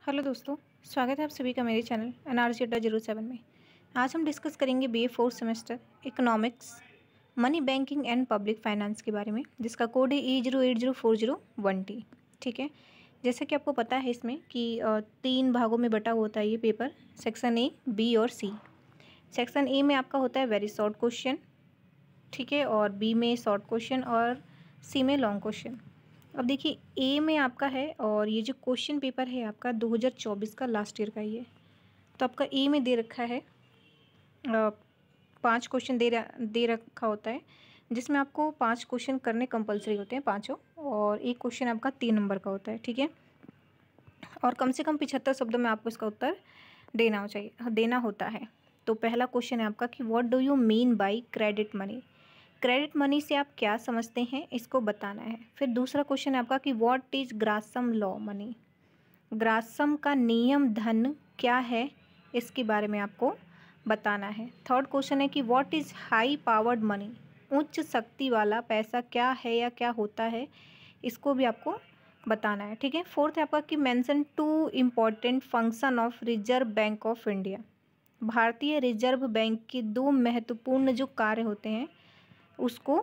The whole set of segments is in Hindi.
हेलो दोस्तों, स्वागत है आप सभी का मेरे चैनल NRC अड्डा 07 में। आज हम डिस्कस करेंगे BA 4th semester economics, money banking and public finance के बारे में, जिसका कोड है E080401T। ठीक है, जैसा कि आपको पता है इसमें कि 3 भागों में बटा होता है ये पेपर, सेक्शन A, B और C। सेक्शन A में आपका होता है वेरी शॉर्ट क्वेश्चन, ठीक है, और B में शॉर्ट क्वेश्चन और C में लॉन्ग क्वेश्चन। अब देखिए ए में आपका है, और ये जो क्वेश्चन पेपर है आपका 2024 का लास्ट ईयर का ही है। तो आपका ए में दे रखा है 5 क्वेश्चन दे रखा होता है, जिसमें आपको 5 क्वेश्चन करने कंपलसरी होते हैं पाँचों, और एक क्वेश्चन आपका 3 नंबर का होता है। ठीक है, और कम से कम 75 शब्दों में आपको इसका उत्तर देना होता है। तो पहला क्वेश्चन है आपका कि what do you mean by credit money. Credit money से आप क्या समझते हैं, इसको बताना है। फिर दूसरा क्वेश्चन है आपका कि what is Grasim law money. Grasim का नियम धन क्या है, इसके बारे में आपको बताना है। थर्ड क्वेश्चन है कि what is high powered money. उच्च शक्ति वाला पैसा क्या है या क्या होता है, इसको भी आपको बताना है। ठीक है, फोर्थ है आपका कि mention 2 important function of reserve bank of India. भारतीय रिजर्व बैंक के 2 महत्वपूर्ण जो कार्य होते हैं उसको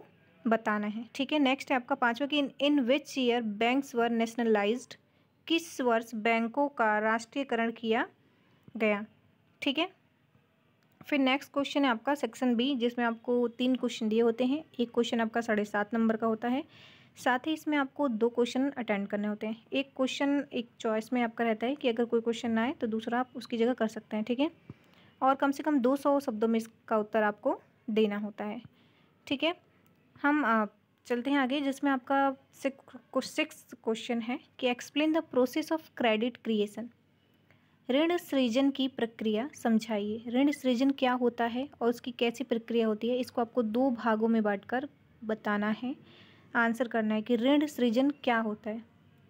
बताना है। ठीक है, नेक्स्ट है आपका पांचवा कि in which year banks were nationalised. किस वर्ष बैंकों का राष्ट्रीयकरण किया गया। ठीक है, फिर नेक्स्ट क्वेश्चन है आपका सेक्शन बी, जिसमें आपको 3 क्वेश्चन दिए होते हैं। एक क्वेश्चन आपका 7.5 नंबर का होता है, साथ ही इसमें आपको 2 क्वेश्चन अटेंड करने होते हैं। एक क्वेश्चन एक चॉइस में आपका रहता है कि अगर कोई क्वेश्चन ना आए तो दूसरा आप उसकी जगह कर सकते हैं। ठीक है, और कम से कम 200 शब्दों में इसका उत्तर आपको देना होता है। ठीक है, हम चलते हैं आगे, जिसमें आपका 6 क्वेश्चन है कि explain the process of credit creation. ऋण सृजन की प्रक्रिया समझाइए। ऋण सृजन क्या होता है और उसकी कैसी प्रक्रिया होती है, इसको आपको 2 भागों में बांटकर बताना है, आंसर करना है कि ऋण सृजन क्या होता है।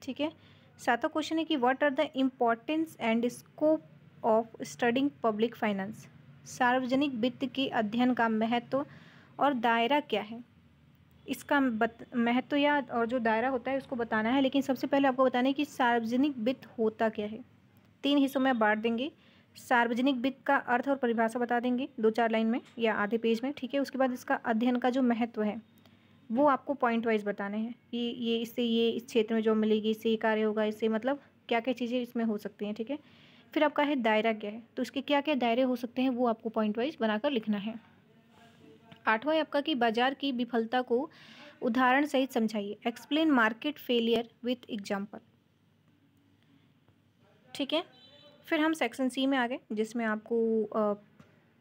ठीक है, 7वां क्वेश्चन है कि what are the importance and scope of studying public finance. सार्वजनिक वित्त के अध्ययन का महत्व और दायरा क्या है, इसका महत्व या और जो दायरा होता है उसको बताना है। लेकिन सबसे पहले आपको बताना है कि सार्वजनिक वित्त होता क्या है। 3 हिस्सों में बांट देंगे। सार्वजनिक वित्त का अर्थ और परिभाषा बता देंगे 2-4 लाइन में या आधे पेज में। ठीक है, उसके बाद इसका अध्ययन का जो महत्व है वो आपको पॉइंट वाइज बताने हैं कि ये इससे ये इस क्षेत्र में जॉब मिलेगी, इससे ये कार्य होगा, इससे मतलब क्या क्या चीज़ें इसमें हो सकती हैं। ठीक है, फिर आपका है दायरा क्या है, तो इसके क्या क्या दायरे हो सकते हैं वो आपको पॉइंट वाइज बनाकर लिखना है। 8वां है आपका कि बाजार की विफलता को उदाहरण सहित समझाइए। Explain market failure with example. ठीक है, फिर हम सेक्शन सी में आ गए, जिसमें आपको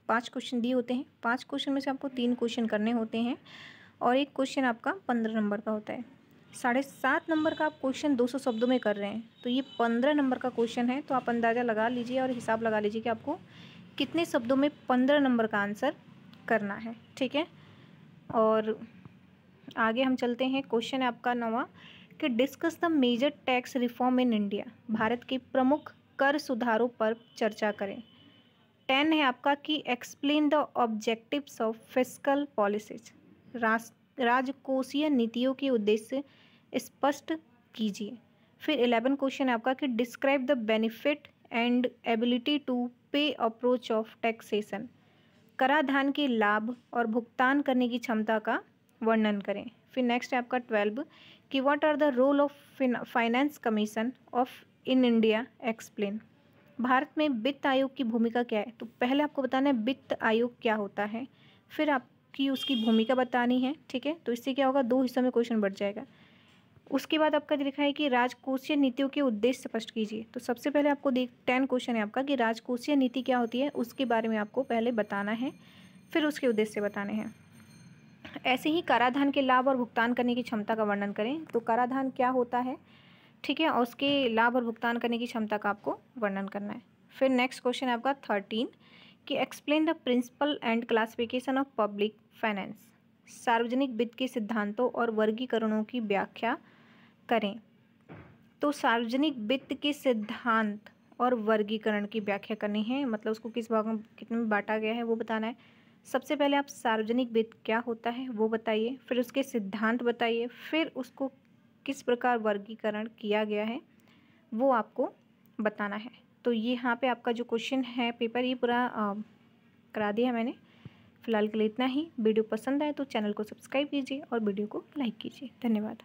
5 क्वेश्चन दिए होते हैं। 5 क्वेश्चन में से आपको 3 क्वेश्चन करने होते हैं, और एक क्वेश्चन आपका 15 नंबर का होता है। 7.5 नंबर का आप क्वेश्चन 200 शब्दों में कर रहे हैं, तो ये 15 नंबर का क्वेश्चन है। तो आप अंदाज़ा लगा लीजिए और हिसाब लगा लीजिए कि आपको कितने शब्दों में 15 नंबर का आंसर करना है। ठीक है, और आगे हम चलते हैं। क्वेश्चन है आपका 9वां कि discuss the major tax reform in India. भारत के प्रमुख कर सुधारों पर चर्चा करें। 10 है आपका कि explain the objectives of fiscal policies. राजकोषीय नीतियों के उद्देश्य स्पष्ट कीजिए। फिर 11 क्वेश्चन है आपका कि describe the benefit and ability to pay approach of taxation. कराधान के लाभ और भुगतान करने की क्षमता का वर्णन करें। फिर नेक्स्ट है आपका 12 कि what are the role of Finance Commission of in India explain. भारत में वित्त आयोग की भूमिका क्या है, तो पहले आपको बताना है वित्त आयोग क्या होता है, फिर आपकी उसकी भूमिका बतानी है। ठीक है, तो इससे क्या होगा, 2 हिस्सों में क्वेश्चन बढ़ जाएगा। उसके बाद आपका लिखा है कि राजकोषीय नीतियों के उद्देश्य स्पष्ट कीजिए। तो सबसे पहले आपको 10 क्वेश्चन है आपका कि राजकोषीय नीति क्या होती है, उसके बारे में आपको पहले बताना है, फिर उसके उद्देश्य बताने हैं। ऐसे ही कराधान के लाभ और भुगतान करने की क्षमता का वर्णन करें। तो कराधान क्या होता है, ठीक है, और उसके लाभ और भुगतान करने की क्षमता का आपको वर्णन करना है। फिर नेक्स्ट क्वेश्चन है आपका 13 कि explain the principle and classification of public finance. सार्वजनिक वित्त के सिद्धांतों और वर्गीकरणों की व्याख्या करें। तो सार्वजनिक वित्त के सिद्धांत और वर्गीकरण की व्याख्या करनी है, मतलब उसको किस भाग में कितने में बांटा गया है वो बताना है। सबसे पहले आप सार्वजनिक वित्त क्या होता है वो बताइए, फिर उसके सिद्धांत बताइए, फिर उसको किस प्रकार वर्गीकरण किया गया है वो आपको बताना है। तो ये यहाँ पे आपका जो क्वेश्चन है पेपर ये पूरा करा दिया मैंने। फ़िलहाल के लिए इतना ही। वीडियो पसंद आए तो चैनल को सब्सक्राइब कीजिए और वीडियो को लाइक कीजिए। धन्यवाद।